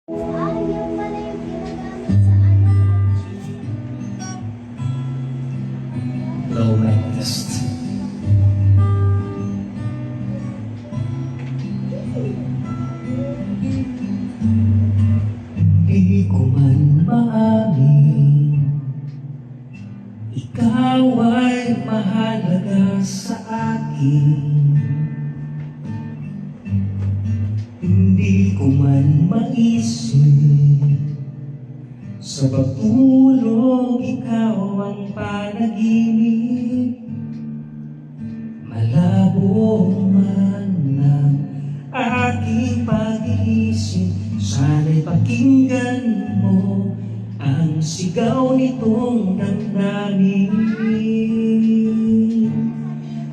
Yan pala yung ginagamit sa ano. Low Methodist. Di ko man maamin, ikaw ay mahalaga sa akin. Hindi ko man maisip, sa pagtulog ikaw ang panaginip. Malabo man ang aking pag-iisip, sana'y pakinggan mo ang sigaw nitong damdamin.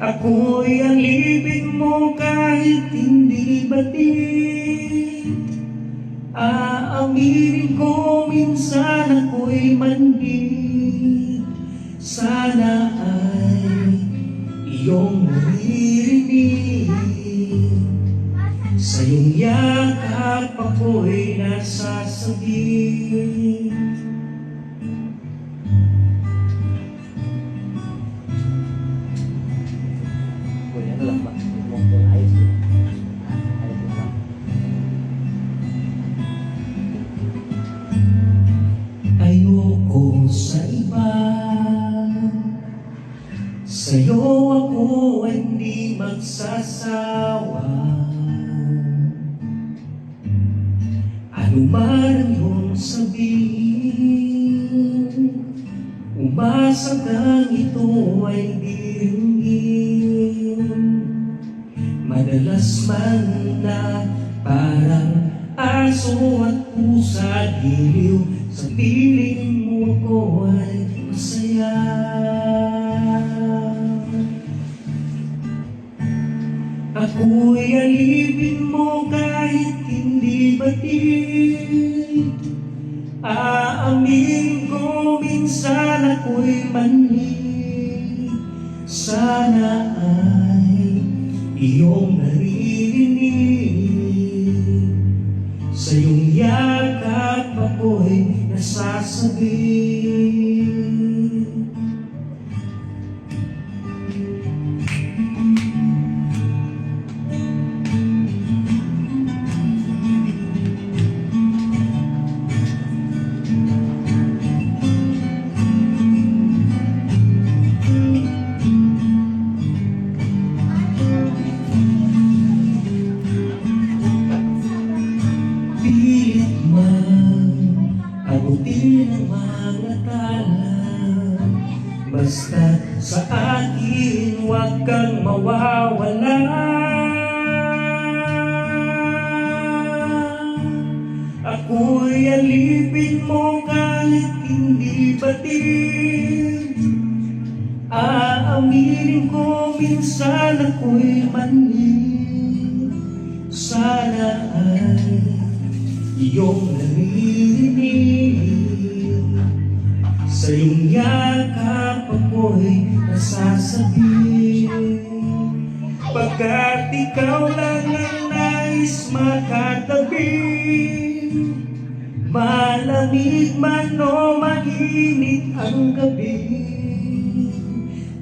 Ako'y alipin mo kahit hindi batid. Aaminin ko minsan ako'y manhid. Sana ay iyong naririnig. Sa iyong yakap ako'y nasasabik. Ayoko sa iba, sa'yo ako ay hindi magsasawa. Ano man ang iyong sabihin, umasa kang ito ay diringgin. Madalas man na parang aso at pusa, giliw sa piling mo ko ay masaya. Ako'y alipin mo kahit hindi batid. Aaminin ko minsan ako'y manhid. Sana ay iyong naririnig. Sa iyong yakap ako'y nasasabik. Pilit man abutin ang mga tala, basta sa akin huwag kang mawawala. Ako'y alipin mo kahit hindi batid. Aaminin ko minsan ako'y manhid. Sana ay iyong naririnig. Sa iyong yakap ako'y nasasabik. Pagkat ikaw lang ang nais makatabi, malamig man o mainit ang gabi,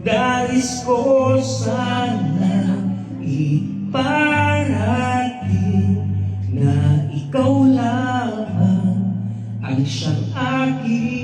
nais ko sana iparating na ikaw lamang ang siyang akin.